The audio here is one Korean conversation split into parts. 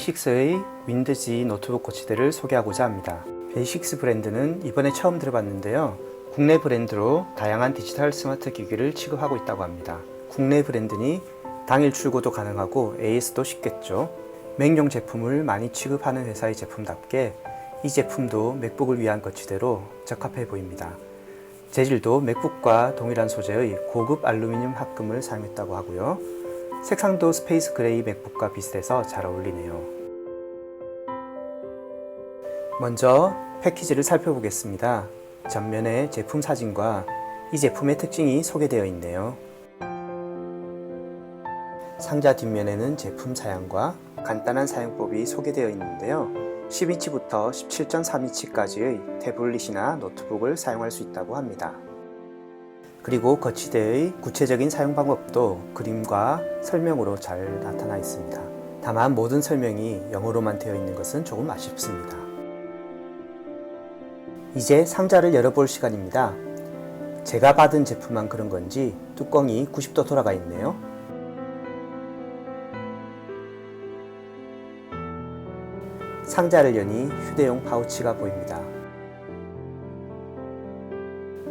베이식스의 윈드지 노트북 거치대를 소개하고자 합니다. 베이식스 브랜드는 이번에 처음 들어봤는데요. 국내 브랜드로 다양한 디지털 스마트 기기를 취급하고 있다고 합니다. 국내 브랜드니 당일 출고도 가능하고 AS도 쉽겠죠. 맥용 제품을 많이 취급하는 회사의 제품답게 이 제품도 맥북을 위한 거치대로 적합해 보입니다. 재질도 맥북과 동일한 소재의 고급 알루미늄 합금을 사용했다고 하고요. 색상도 스페이스 그레이 맥북과 비슷해서 잘 어울리네요. 먼저 패키지를 살펴보겠습니다. 전면에 제품 사진과 이 제품의 특징이 소개되어 있네요. 상자 뒷면에는 제품 사양과 간단한 사용법이 소개되어 있는데요. 10인치부터 17.3인치까지의 태블릿이나 노트북을 사용할 수 있다고 합니다. 그리고 거치대의 구체적인 사용 방법도 그림과 설명으로 잘 나타나 있습니다. 다만 모든 설명이 영어로만 되어 있는 것은 조금 아쉽습니다. 이제 상자를 열어볼 시간입니다. 제가 받은 제품만 그런 건지 뚜껑이 90도 돌아가 있네요. 상자를 여니 휴대용 파우치가 보입니다.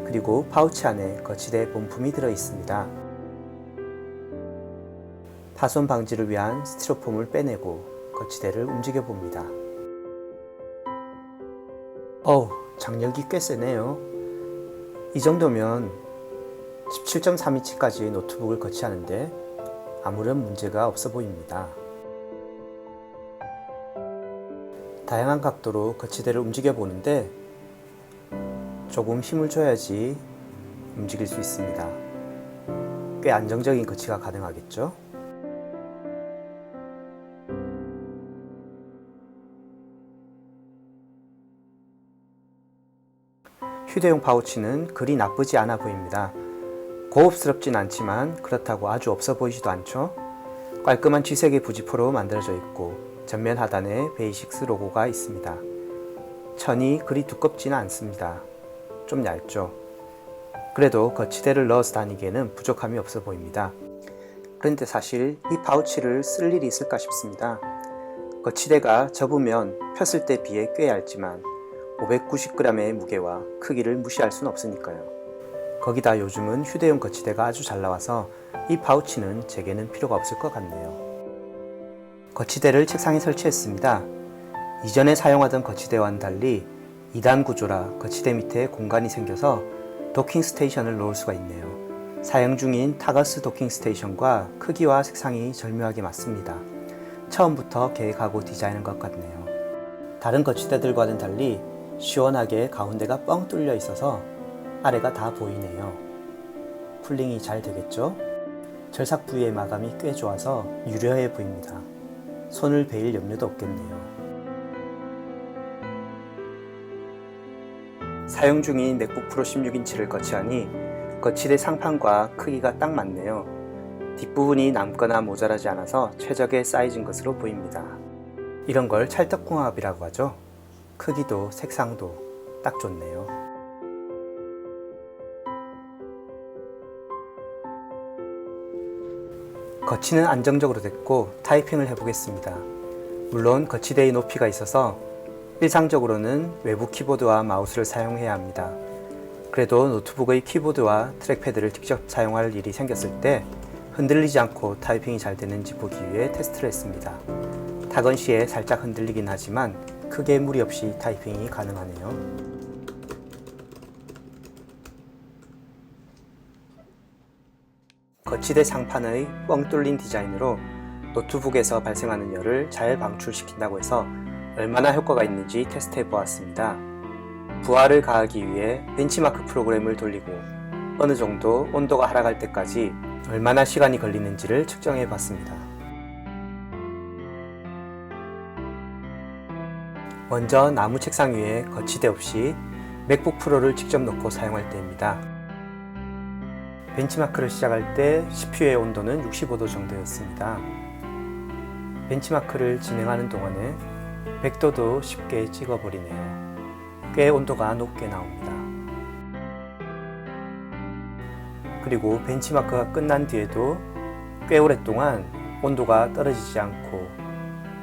그리고 파우치 안에 거치대 본품이 들어 있습니다. 파손 방지를 위한 스티로폼을 빼내고 거치대를 움직여 봅니다. 장력이 꽤 세네요. 이 정도면 17.3인치까지의 노트북을 거치하는데 아무런 문제가 없어 보입니다. 다양한 각도로 거치대를 움직여 보는데 조금 힘을 줘야지 움직일 수 있습니다. 꽤 안정적인 거치가 가능하겠죠? 휴대용 파우치는 그리 나쁘지 않아 보입니다. 고급스럽진 않지만 그렇다고 아주 없어 보이지도 않죠? 깔끔한 쥐색의 부지포로 만들어져 있고 전면 하단에 베이식스 로고가 있습니다. 천이 그리 두껍지는 않습니다. 좀 얇죠? 그래도 거치대를 넣어서 다니기에는 부족함이 없어 보입니다. 그런데 사실 이 파우치를 쓸 일이 있을까 싶습니다. 거치대가 접으면 폈을 때 비해 꽤 얇지만 590g의 무게와 크기를 무시할 수는 없으니까요. 거기다 요즘은 휴대용 거치대가 아주 잘 나와서 이 파우치는 제게는 필요가 없을 것 같네요. 거치대를 책상에 설치했습니다. 이전에 사용하던 거치대와는 달리 2단 구조라 거치대 밑에 공간이 생겨서 도킹 스테이션을 놓을 수가 있네요. 사용 중인 타거스 도킹 스테이션과 크기와 색상이 절묘하게 맞습니다. 처음부터 계획하고 디자인한 것 같네요. 다른 거치대들과는 달리 시원하게 가운데가 뻥 뚫려 있어서 아래가 다 보이네요. 쿨링이 잘 되겠죠? 절삭 부위의 마감이 꽤 좋아서 유려해 보입니다. 손을 베일 염려도 없겠네요. 사용 중인 맥북 프로 16인치를 거치하니 거치대 상판과 크기가 딱 맞네요. 뒷부분이 남거나 모자라지 않아서 최적의 사이즈인 것으로 보입니다. 이런 걸 찰떡궁합이라고 하죠. 크기도 색상도 딱 좋네요. 거치는 안정적으로 됐고 타이핑을 해보겠습니다. 물론 거치대의 높이가 있어서 일상적으로는 외부 키보드와 마우스를 사용해야 합니다. 그래도 노트북의 키보드와 트랙패드를 직접 사용할 일이 생겼을 때 흔들리지 않고 타이핑이 잘 되는지 보기 위해 테스트를 했습니다. 타건 시에 살짝 흔들리긴 하지만 크게 무리 없이 타이핑이 가능하네요. 거치대 상판의 뻥 뚫린 디자인으로 노트북에서 발생하는 열을 잘 방출시킨다고 해서 얼마나 효과가 있는지 테스트해 보았습니다. 부하를 가하기 위해 벤치마크 프로그램을 돌리고 어느 정도 온도가 하락할 때까지 얼마나 시간이 걸리는지를 측정해 봤습니다. 먼저 나무 책상 위에 거치대 없이 맥북 프로를 직접 놓고 사용할 때입니다. 벤치마크를 시작할 때 CPU의 온도는 65도 정도였습니다. 벤치마크를 진행하는 동안에 100도도 쉽게 찍어버리네요. 꽤 온도가 높게 나옵니다. 그리고 벤치마크가 끝난 뒤에도 꽤 오랫동안 온도가 떨어지지 않고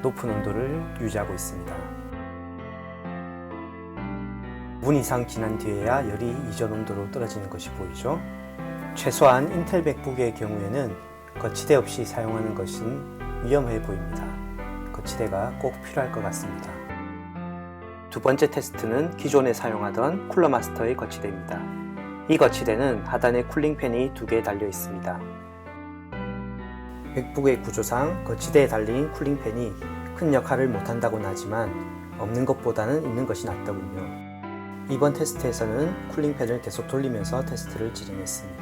높은 온도를 유지하고 있습니다. 5분 이상 지난 뒤에야 열이 이전 온도로 떨어지는 것이 보이죠? 최소한 인텔 맥북의 경우에는 거치대 없이 사용하는 것은 위험해 보입니다. 거치대가 꼭 필요할 것 같습니다. 두 번째 테스트는 기존에 사용하던 쿨러마스터의 거치대입니다. 이 거치대는 하단에 쿨링팬이 2개 달려 있습니다. 맥북의 구조상 거치대에 달린 쿨링팬이 큰 역할을 못한다고는 하지만 없는 것보다는 있는 것이 낫더군요. 이번 테스트에서는 쿨링팬을 계속 돌리면서 테스트를 진행했습니다.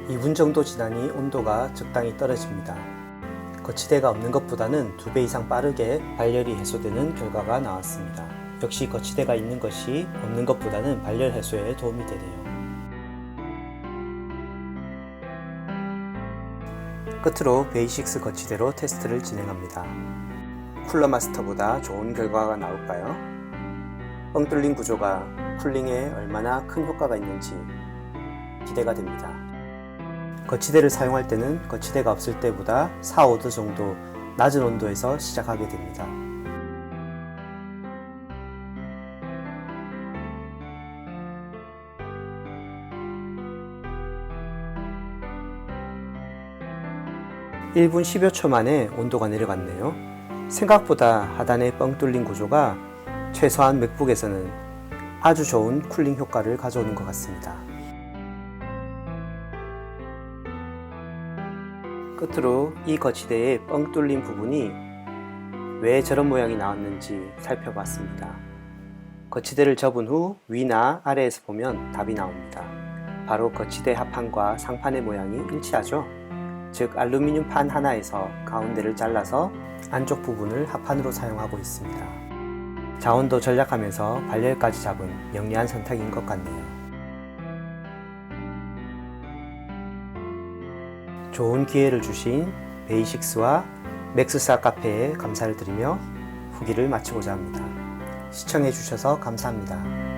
(2분) 2분 정도 지나니 온도가 적당히 떨어집니다. 거치대가 없는 것보다는 2배 이상 빠르게 발열이 해소되는 결과가 나왔습니다. 역시 거치대가 있는 것이 없는 것보다는 발열 해소에 도움이 되네요. 끝으로 베이식스 거치대로 테스트를 진행합니다. 쿨러마스터보다 좋은 결과가 나올까요? 뻥 뚫린 구조가 쿨링에 얼마나 큰 효과가 있는지 기대가 됩니다. 거치대를 사용할 때는 거치대가 없을 때보다 4, 5도 정도 낮은 온도에서 시작하게 됩니다. (1분 10여 초) 만에 온도가 내려갔네요. 생각보다 하단에 뻥 뚫린 구조가 최소한 맥북에서는 아주 좋은 쿨링 효과를 가져오는 것 같습니다. 끝으로 이 거치대의 뻥 뚫린 부분이 왜 저런 모양이 나왔는지 살펴봤습니다. 거치대를 접은 후 위나 아래에서 보면 답이 나옵니다. 바로 거치대 하판과 상판의 모양이 일치하죠. 즉 알루미늄 판 하나에서 가운데를 잘라서 안쪽 부분을 하판으로 사용하고 있습니다. 자원도 절약하면서 발열까지 잡은 영리한 선택인 것 같네요. 좋은 기회를 주신 베이식스와 맥스사 카페에 감사를 드리며 후기를 마치고자 합니다. 시청해 주셔서 감사합니다.